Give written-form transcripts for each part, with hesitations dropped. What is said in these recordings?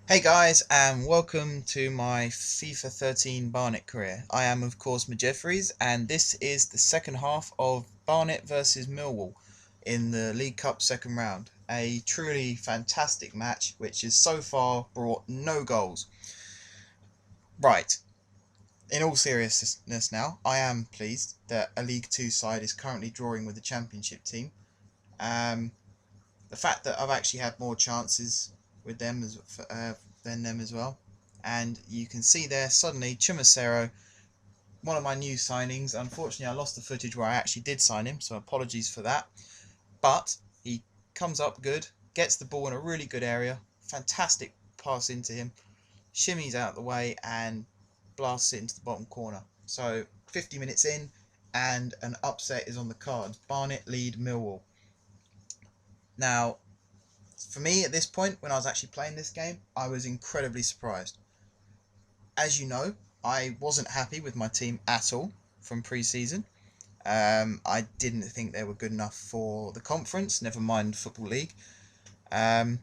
Hey guys, and welcome to my FIFA 13 Barnet career. I am, of course, Jeffries, and this is the second half of Barnet versus Millwall in the League Cup second round. A truly fantastic match, which has so far brought no goals. Right, in all seriousness now, I am pleased that a League Two side is currently drawing with the Championship team. Um, the fact that I've actually had more chances with them than them as well. And you can see there suddenly Chumacero, one of my new signings. Unfortunately, I lost the footage where I actually did sign him, so apologies for that. But he comes up good, gets the ball in a really good area, fantastic pass into him, shimmies out of the way and blasts it into the bottom corner. So 50 minutes in, and an upset is on the cards. Barnet lead Millwall. Now, for me at this point, when I was actually playing this game, I was incredibly surprised. As you know, I wasn't happy with my team at all from pre-season. I didn't think they were good enough for the conference, never mind Football League. Um,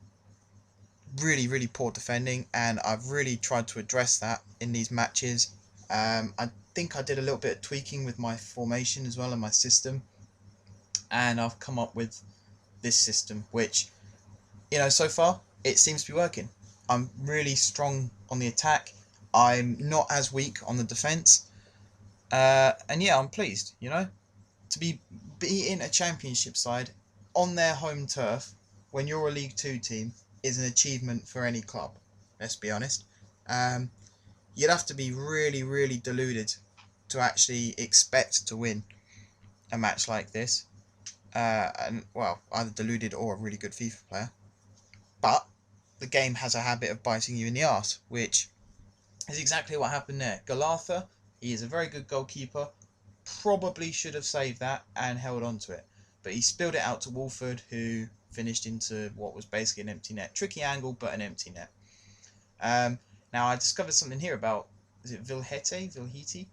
really poor defending, and I've really tried to address that in these matches. I think I did a little bit of tweaking with my formation as well and my system, and I've come up with this system, which so far it seems to be working. I'm really strong on the attack. I'm not as weak on the defence. And yeah, I'm pleased, to be beating a championship side on their home turf when you're a League Two team is an achievement for any club. Let's be honest. Um, you'd have to be really deluded to actually expect to win a match like this. And well, either deluded or a really good FIFA player. But the game has a habit of biting you in the arse, which is exactly what happened there. Galatha, he is a very good goalkeeper, probably should have saved that and held on to it. But he spilled it out to Wolford, who finished into what was basically an empty net. Tricky angle, but an empty net. Um, Now, I discovered something here about, is it Vilhete?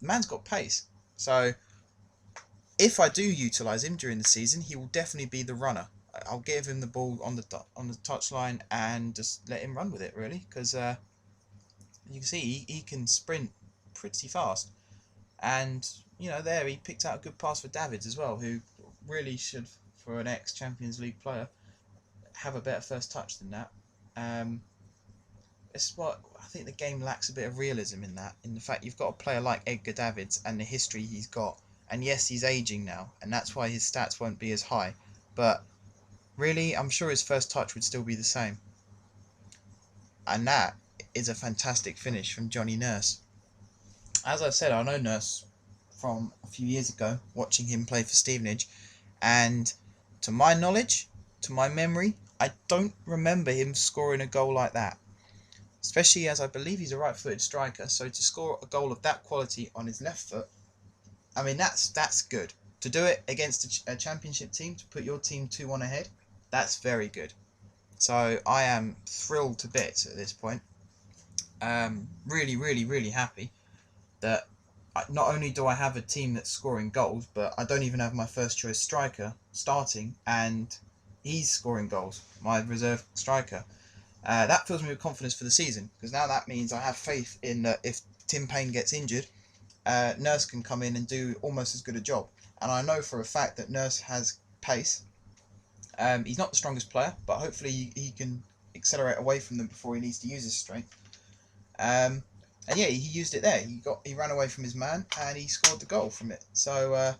Man's got pace. So if I do utilise him during the season, he will definitely be the runner. I'll give him the ball on the touchline and just let him run with it, really, because you can see he can sprint pretty fast. And there he picked out a good pass for Davids as well, who really should, for an ex-Champions League player, have a better first touch than that. Um, it's what I think the game lacks a bit of realism in that. In the fact you've got a player like Edgar Davids and the history he's got, and yes, he's aging now, and that's why his stats won't be as high. But really, I'm sure his first touch would still be the same. And that is a fantastic finish from Johnny Nurse. As I said, I know Nurse from a few years ago, watching him play for Stevenage, and to my knowledge, to my memory, I don't remember him scoring a goal like that. Especially as I believe he's a right-footed striker, so to score a goal of that quality on his left foot, I mean that's good. To do it against a championship team, to put your team 2-1 ahead, that's very good. So I am thrilled to bits at this point. Really happy that not only do I have a team that's scoring goals, but I don't even have my first choice striker starting, and he's scoring goals, my reserve striker. That fills me with confidence for the season, because now that means I have faith in that if Tim Payne gets injured, Nurse can come in and do almost as good a job. And I know for a fact that Nurse has pace. He's not the strongest player, but hopefully he can accelerate away from them before he needs to use his strength. Um, and yeah, he used it there. He ran away from his man and he scored the goal from it. So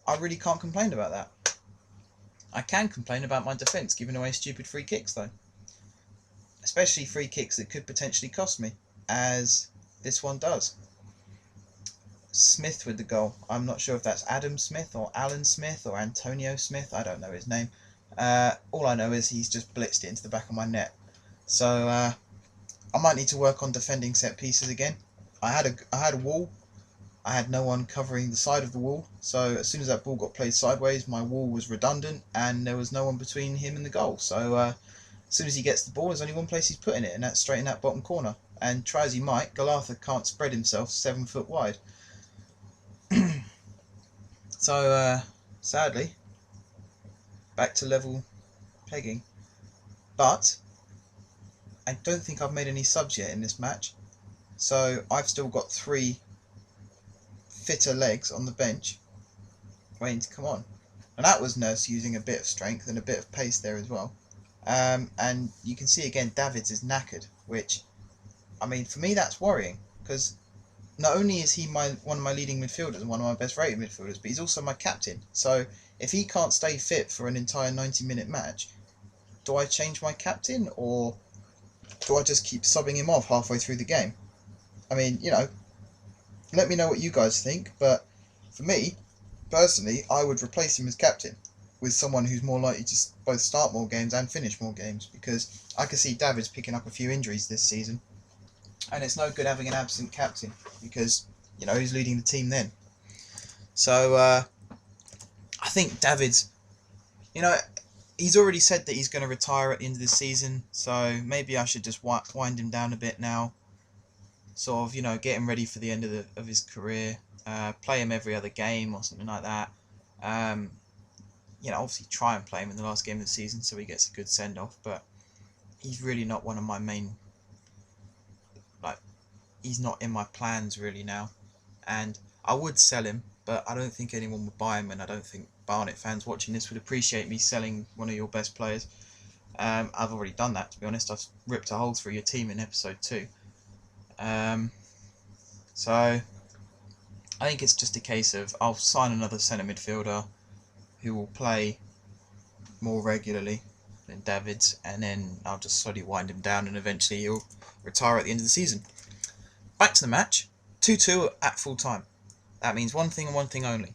I really can't complain about that. I can complain about my defence giving away stupid free kicks though, especially free kicks that could potentially cost me, as this one does. Smith with the goal. I'm not sure if that's Adam Smith or Alan Smith or Antonio Smith. I don't know his name. All I know is he's just blitzed it into the back of my net. So I might need to work on defending set pieces again. I had a wall. I had no one covering the side of the wall. So as soon as that ball got played sideways, my wall was redundant and there was no one between him and the goal. So as soon as he gets the ball, there's only one place he's putting it, and that's straight in that bottom corner. And try as he might, Galatha can't spread himself 7 foot wide. So sadly, back to level pegging. But I don't think I've made any subs yet in this match, so I've still got 3 fitter legs on the bench waiting to come on. And that was Nurse using a bit of strength and a bit of pace there as well. And you can see again Davids is knackered, which, I mean, for me that's worrying, because not only is he one of my leading midfielders and one of my best rated midfielders, but he's also my captain. So if he can't stay fit for an entire 90-minute match, do I change my captain, or do I just keep subbing him off halfway through the game? I mean, let me know what you guys think, but for me, personally, I would replace him as captain with someone who's more likely to both start more games and finish more games, because I can see Davids picking up a few injuries this season, and it's no good having an absent captain, because, who's leading the team then? So, I think Davids, he's already said that he's going to retire at the end of the season, so maybe I should just wind him down a bit now, sort of, get him ready for the end of his career, play him every other game or something like that. Obviously try and play him in the last game of the season so he gets a good send-off, but he's really not one of my main, he's not in my plans really now, and I would sell him, but I don't think anyone would buy him, and I don't think Barnet fans watching this would appreciate me selling one of your best players. I've already done that, to be honest. I've ripped a hole through your team in episode 2. So I think it's just a case of I'll sign another centre midfielder who will play more regularly than Davids, and then I'll just slowly wind him down, and eventually he'll retire at the end of the season. Back to the match. 2-2 at full time. That means one thing and one thing only: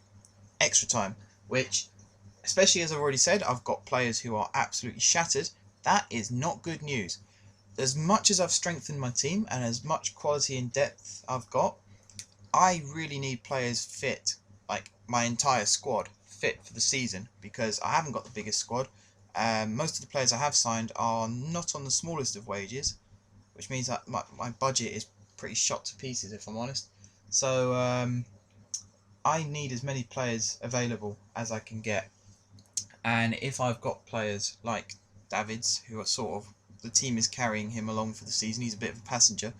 extra time, which, especially as I've already said, I've got players who are absolutely shattered. That is not good news. As much as I've strengthened my team and as much quality and depth I've got, I really need players fit, like my entire squad fit for the season, because I haven't got the biggest squad. Most of the players I have signed are not on the smallest of wages, which means that my budget is pretty shot to pieces, if I'm honest. So I need as many players available as I can get, and if I've got players like Davids, who are sort of, the team is carrying him along for the season, he's a bit of a passenger,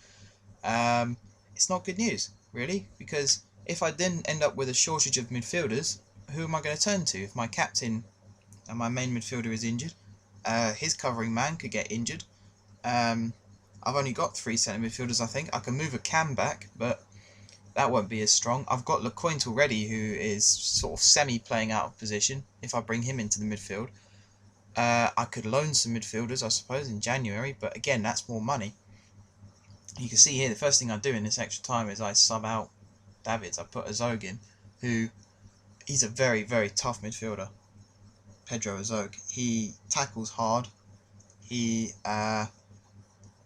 it's not good news really, because if I then end up with a shortage of midfielders, who am I going to turn to? If my captain and my main midfielder is injured, his covering man could get injured. I've only got 3 centre midfielders. I think I can move a Cam back, but that won't be as strong. I've got Lecointe already, who is sort of semi-playing out of position. If I bring him into the midfield, I could loan some midfielders, I suppose, in January, but again, that's more money. You can see here, the first thing I do in this extra time is I sub out Davids. I put Azog in, who, he's a very, very tough midfielder. Pedro Azog. He tackles hard. He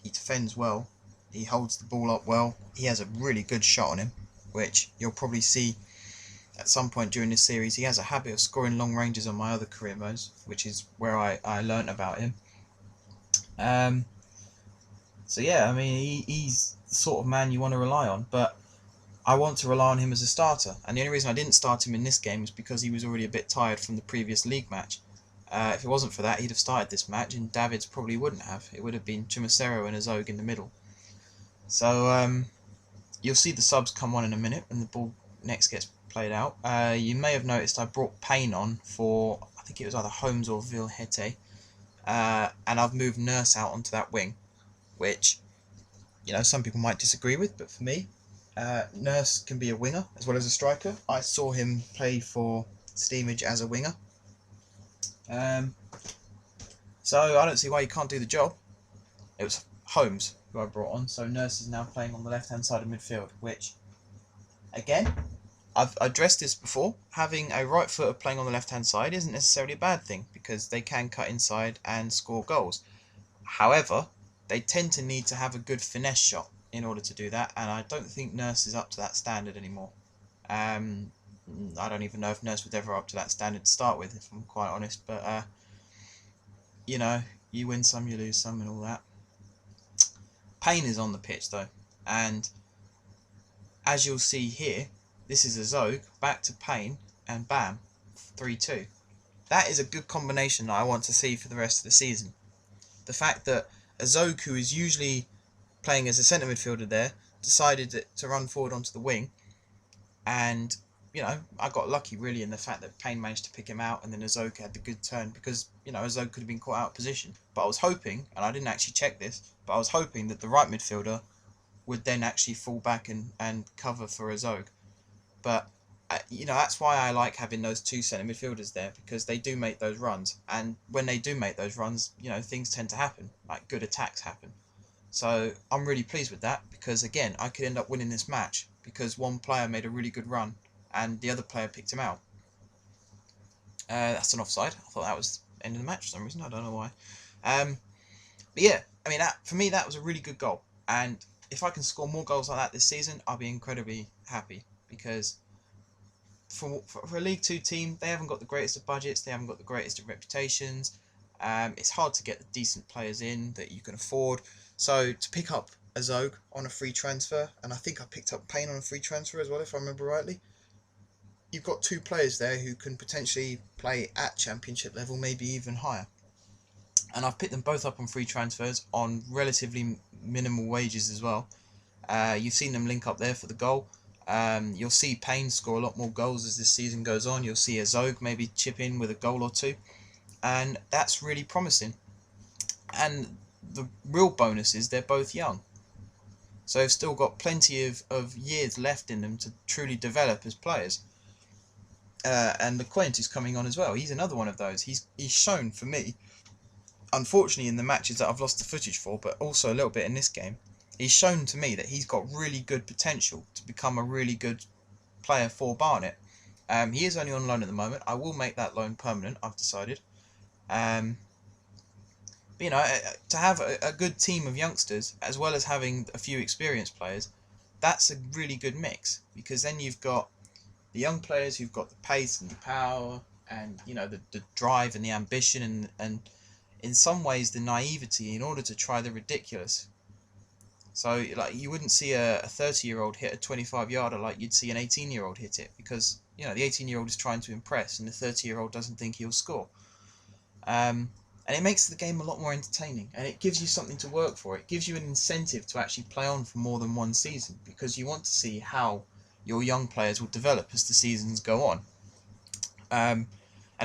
defends well. He holds the ball up well. He has a really good shot on him, which you'll probably see at some point during this series. He has a habit of scoring long ranges on my other career modes, which is where I learnt about him. So yeah, I mean, he's the sort of man you want to rely on, but I want to rely on him as a starter, and the only reason I didn't start him in this game was because he was already a bit tired from the previous league match. If it wasn't for that, he'd have started this match, and Davids probably wouldn't have. It would have been Chumacero and Azog in the middle. So you'll see the subs come on in a minute when the ball next gets played out. You may have noticed I brought Payne on for, I think it was either Holmes or Vilhete, and I've moved Nurse out onto that wing, which, some people might disagree with, but for me, Nurse can be a winger as well as a striker. I saw him play for Steamage as a winger. So I don't see why he can't do the job. It was Holmes who I brought on, so Nurse is now playing on the left-hand side of midfield, which, again, I've addressed this before. Having a right footer playing on the left-hand side isn't necessarily a bad thing, because they can cut inside and score goals. However, they tend to need to have a good finesse shot in order to do that, and I don't think Nurse is up to that standard anymore. I don't even know if Nurse was ever up to that standard to start with, if I'm quite honest, but you win some, you lose some and all that. Payne is on the pitch though, and as you'll see here, this is Azog, back to Payne, and bam, 3-2. That is a good combination that I want to see for the rest of the season. The fact that Azog, who is usually playing as a centre midfielder there, decided to run forward onto the wing, and I got lucky really in the fact that Payne managed to pick him out, and then Azog had the good turn, because Azog could have been caught out of position. But I was hoping, and I didn't actually check this, but I was hoping that the right midfielder would then actually fall back and cover for Azog. But that's why I like having those two centre midfielders there, because they do make those runs, and when they do make those runs, things tend to happen, like good attacks happen. So I'm really pleased with that, because again, I could end up winning this match because one player made a really good run and the other player picked him out. That's an offside. I thought that was the end of the match for some reason. I don't know why. But yeah, I mean, for me, that was a really good goal. And if I can score more goals like that this season, I'll be incredibly happy, because for a League 2 team, they haven't got the greatest of budgets, they haven't got the greatest of reputations. It's hard to get the decent players in that you can afford. So to pick up Azog on a free transfer, and I think I picked up Payne on a free transfer as well, if I remember rightly, you've got two players there who can potentially play at championship level, maybe even higher. And I've picked them both up on free transfers on relatively minimal wages as well. You've seen them link up there for the goal. You'll see Payne score a lot more goals as this season goes on. You'll see Azog maybe chip in with a goal or two, and that's really promising. And the real bonus is they're both young, so they've still got plenty of years left in them to truly develop as players. And the Quint is coming on as well. He's another one of those. He's shown for me, unfortunately in the matches that I've lost the footage for, but also a little bit in this game, he's shown to me that he's got really good potential to become a really good player for Barnet. He is only on loan at the moment. I will make that loan permanent, I've decided. But, to have a good team of youngsters, as well as having a few experienced players, that's a really good mix, because then you've got the young players who've got the pace and the power, and the drive and the ambition, and in some ways the naivety in order to try the ridiculous. So like, you wouldn't see a 30-year-old hit a 25-yarder like you'd see an 18-year-old hit it, because the 18-year-old is trying to impress and the 30-year-old doesn't think he'll score. And it makes the game a lot more entertaining, and it gives you something to work for. It gives you an incentive to actually play on for more than one season, because you want to see how your young players will develop as the seasons go on. And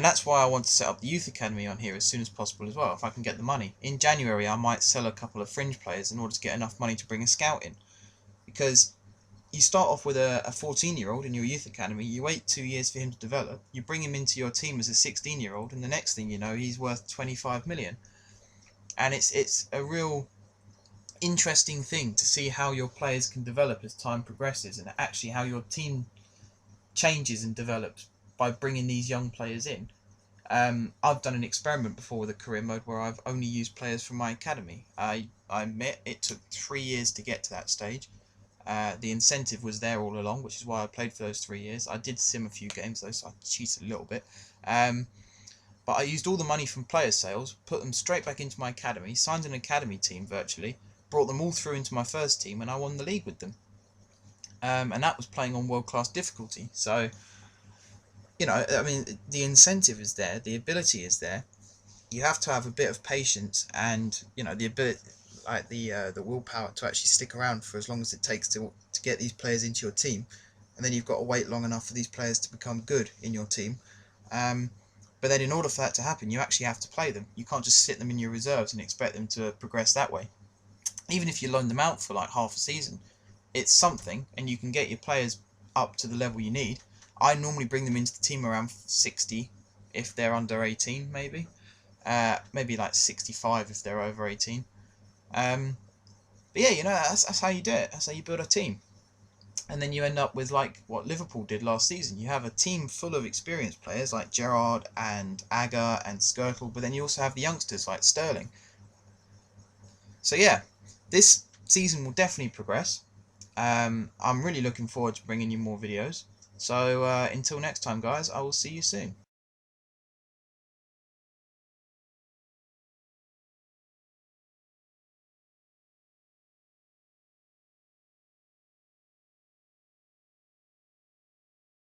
that's why I want to set up the youth academy on here as soon as possible as well, if I can get the money. In January I might sell a couple of fringe players in order to get enough money to bring a scout in, because you start off with a 14-year-old in your youth academy, you wait 2 years for him to develop, you bring him into your team as a 16-year-old, and the next thing you know, he's worth 25 million. And it's a real interesting thing to see how your players can develop as time progresses, and actually how your team changes and develops by bringing these young players in. I've done an experiment before with a career mode where I've only used players from my academy. I admit it took 3 years to get to that stage. The incentive was there all along, which is why I played for those 3 years. I did sim a few games though, so I cheated a little bit. But I used all the money from player sales, put them straight back into my academy, signed an academy team virtually, brought them all through into my first team, and I won the league with them. And that was playing on world-class difficulty. So, I mean, the incentive is there, the ability is there. You have to have a bit of patience and, the ability, like the willpower to actually stick around for as long as it takes to get these players into your team. And then you've got to wait long enough for these players to become good in your team. But then in order for that to happen, you actually have to play them. You can't just sit them in your reserves and expect them to progress that way. Even if you loan them out for like half a season, it's something, and you can get your players up to the level you need. I normally bring them into the team around 60 if they're under 18, maybe. Maybe like 65 if they're over 18. But yeah, that's how you do it. That's how you build a team. And then you end up with like what Liverpool did last season. You have a team full of experienced players like Gerrard and Agger and Skirtle, but then you also have the youngsters like Sterling. So yeah, this season will definitely progress. I'm really looking forward to bringing you more videos. So until next time, guys, I will see you soon.